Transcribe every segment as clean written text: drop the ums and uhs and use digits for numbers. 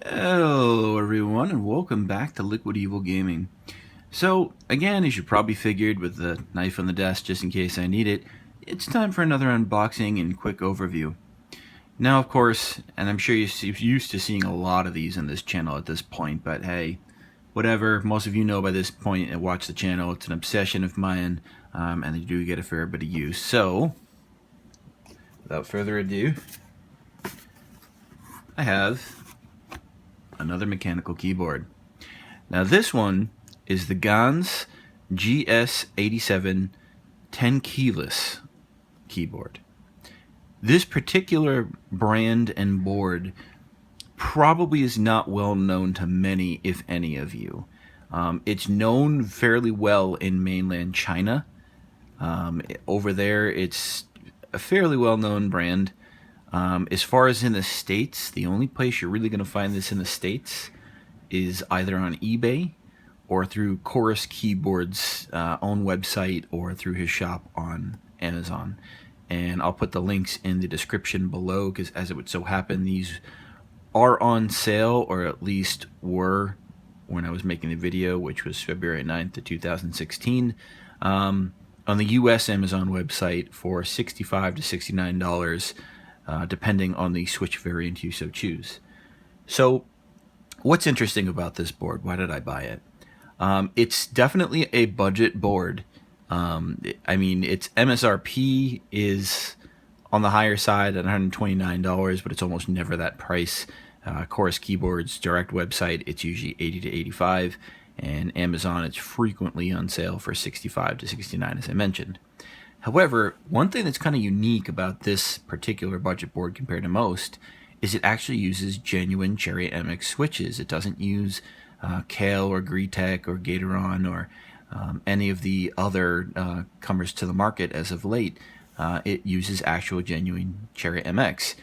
Hello everyone and welcome back to Liquid Evil Gaming. So again, as you probably figured with the knife on the desk just in case I need it, it's time for another unboxing and quick overview. Now of course, and I'm sure you're used to seeing a lot of these on this channel at this point, but hey, whatever, most of you know by this point and watch the channel, it's an obsession of mine, and they do get a fair bit of use. So, without further ado, I have another mechanical keyboard. Now this one is the Ganss G.S 87 10 keyless keyboard. This particular brand and board probably is not well known to many, if any of you. It's known fairly well in mainland China. Over there, it's a fairly well-known brand. As far as in the States, the only place you're really going to find this in the States is either on eBay or through Chorus Keyboard's own website or through his shop on Amazon. And I'll put the links in the description below because as it would so happen, these are on sale, or at least were when I was making the video, which was February 9th of 2016, on the US Amazon website for $65 to $69. Depending on the Switch variant you so choose. So, what's interesting about this board? Why did I buy it? It's definitely a budget board. I mean, its MSRP is on the higher side at $129, but it's almost never that price. Chorus Keyboard's direct website, it's usually $80 to $85, and Amazon, it's frequently on sale for $65 to $69, as I mentioned. However, one thing that's kind of unique about this particular budget board compared to most is it actually uses genuine Cherry MX switches. It doesn't use Kale or Greetech or Gatoron or any of the other comers to the market as of late. It uses actual genuine Cherry MX.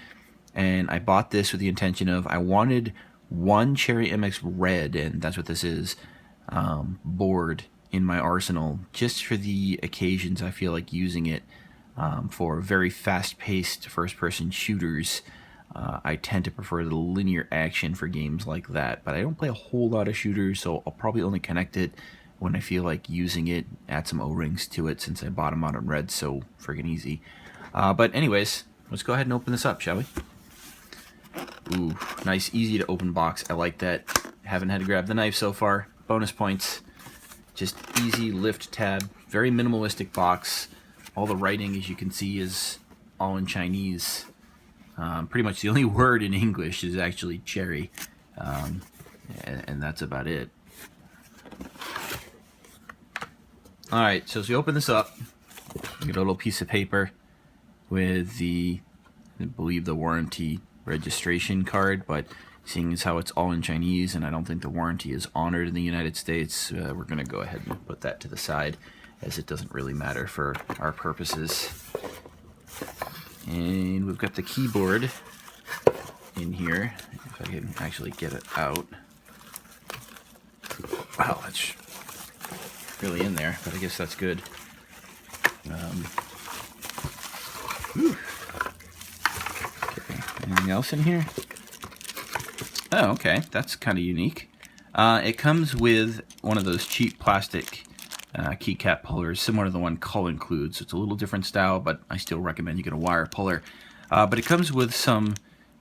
And I bought this with the intention of I wanted one Cherry MX Red, and that's what this is, board in my arsenal, just for the occasions I feel like using it. For very fast-paced first-person shooters, I tend to prefer the linear action for games like that, but I don't play a whole lot of shooters, so I'll probably only connect it when I feel like using it, add some O-rings to it since I bought them out on red so friggin' easy. But anyways, let's go ahead and open this up, shall we? Ooh, nice, easy to open box. I like that. Haven't had to grab the knife so far. Bonus points. Just easy lift tab, very minimalistic box. All the writing, as you can see, is all in Chinese. Pretty much the only word in English is actually cherry, and that's about it. Alright, so as we open this up, we get a little piece of paper with the, I believe, the warranty registration card, but seeing as how it's all in Chinese and I don't think the warranty is honored in the United States, we're going to go ahead and put that to the side as it doesn't really matter for our purposes. And we've got the keyboard in here, if I can actually get it out. Wow, that's really in there, but I guess that's good. Okay, anything else in here? Oh, okay, that's kind of unique. It comes with one of those cheap plastic keycap pullers, similar to the one Cull includes. It's a little different style, but I still recommend you get a wire puller. But it comes with some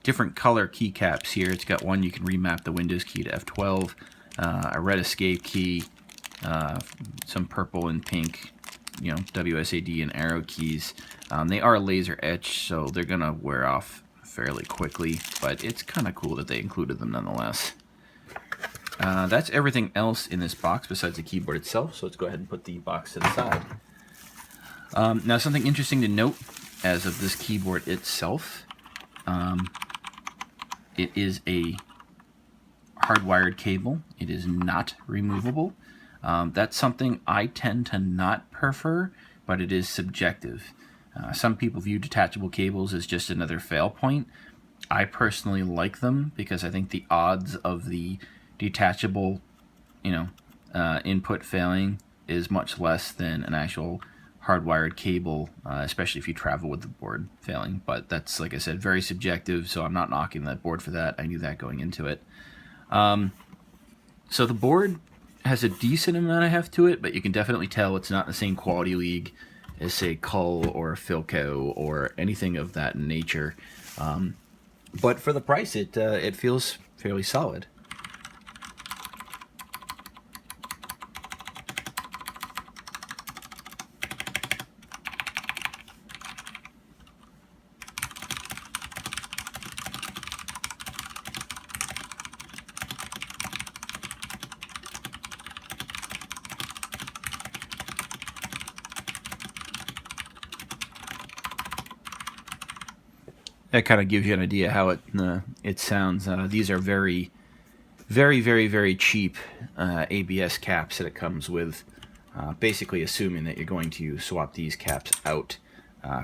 different color keycaps here. It's got one you can remap the Windows key to F12, a red escape key, some purple and pink, you know, WSAD and arrow keys. They are laser etched, so they're gonna wear off fairly quickly, but it's kind of cool that they included them nonetheless. That's everything else in this box besides the keyboard itself, so let's go ahead and put the box to the side. Now, something interesting to note as of this keyboard itself, it is a hardwired cable. It is not removable. That's something I tend to not prefer, but it is subjective. Some people view detachable cables as just another fail point. I personally like them because I think the odds of the detachable, input failing is much less than an actual hardwired cable, especially if you travel with the board failing. But that's, like I said, very subjective, so I'm not knocking that board for that. I knew that going into it. So the board has a decent amount of heft to it, but you can definitely tell it's not in the same quality league as, say, Cull or Philco or anything of that nature. But for the price, it feels fairly solid. That kind of gives you an idea how it sounds. These are very, very, very, very cheap ABS caps that it comes with. Basically assuming that you're going to swap these caps out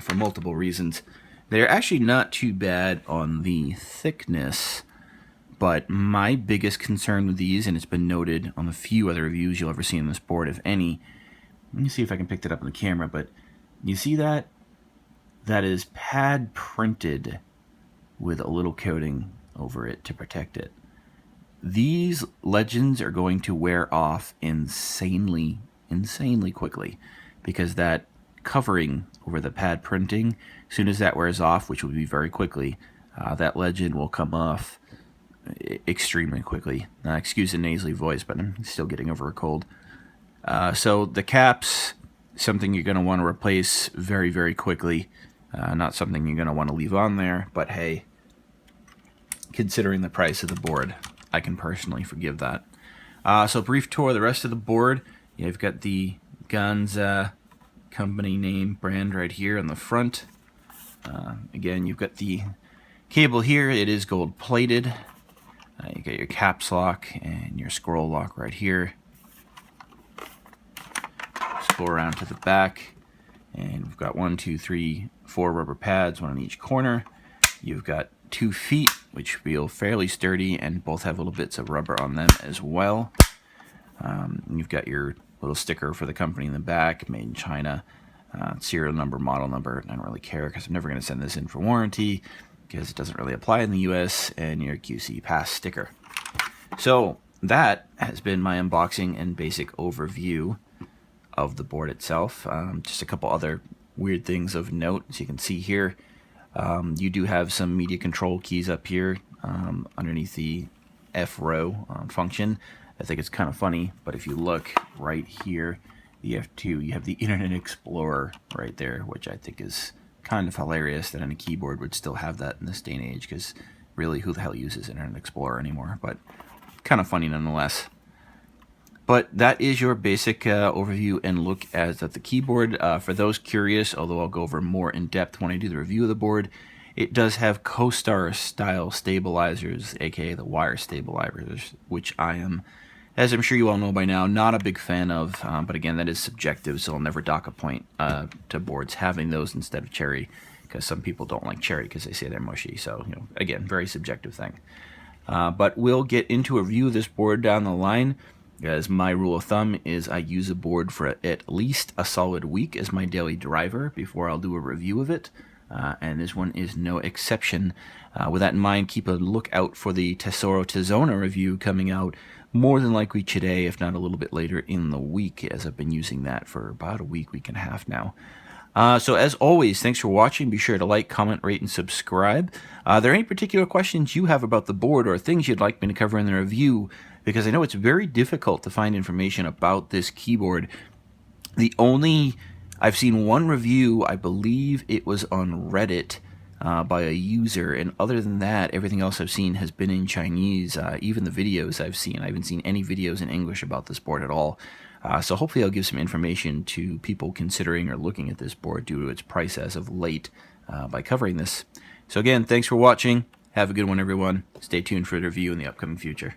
for multiple reasons. They're actually not too bad on the thickness, but my biggest concern with these, and it's been noted on the few other reviews you'll ever see on this board, if any. Let me see if I can pick that up on the camera, but you see that? That is pad printed with a little coating over it to protect it. These legends are going to wear off insanely quickly, because that covering over the pad printing, as soon as that wears off, which will be very quickly, that legend will come off extremely quickly. Excuse the nasally voice, but I'm still getting over a cold. So the caps, something you're going to want to replace very, very quickly. Not something you're going to want to leave on there, but hey, considering the price of the board, I can personally forgive that. So brief tour of the rest of the board. You've got the Ganss company name brand right here on the front. Again, you've got the cable here. It is gold plated. You got your caps lock and your scroll lock right here. Just go around to the back, and we've got 1, 2, 3, 4 rubber pads, one on each corner. You've got 2 feet, which feel fairly sturdy, and both have little bits of rubber on them as well. You've got your little sticker for the company in the back, made in China, serial number, model number. I don't really care because I'm never going to send this in for warranty because it doesn't really apply in the US, and your QC pass sticker. So that has been my unboxing and basic overview of the board itself. Just a couple other weird things of note. As you can see here, you do have some media control keys up here underneath the F row function. I think it's kind of funny, but if you look right here, the F2, you have the Internet Explorer right there, which I think is kind of hilarious that any keyboard would still have that in this day and age, because really, who the hell uses Internet Explorer anymore? But kind of funny nonetheless. But that is your basic overview and look at the keyboard. For those curious, although I'll go over more in depth when I do the review of the board, it does have Co-Star style stabilizers, aka the wire stabilizers, which I am, as I'm sure you all know by now, not a big fan of. But again, that is subjective, so I'll never dock a point to boards having those instead of cherry, because some people don't like cherry because they say they're mushy. So, again, very subjective thing. But we'll get into a review of this board down the line. As my rule of thumb is I use a board for at least a solid week as my daily driver before I'll do a review of it, and this one is no exception. With that in mind, keep a lookout for the Tesoro Tizona review coming out more than likely today, if not a little bit later in the week, as I've been using that for about a week and a half now. So as always, thanks for watching. Be sure to like, comment, rate, and subscribe. Are there any particular questions you have about the board or things you'd like me to cover in the review? Because I know it's very difficult to find information about this keyboard. I've seen one review, I believe it was on Reddit by a user, and other than that, everything else I've seen has been in Chinese. Even the videos I've seen, I haven't seen any videos in English about this board at all. So hopefully I'll give some information to people considering or looking at this board due to its price as of late by covering this. So again, thanks for watching. Have a good one, everyone. Stay tuned for the review in the upcoming future.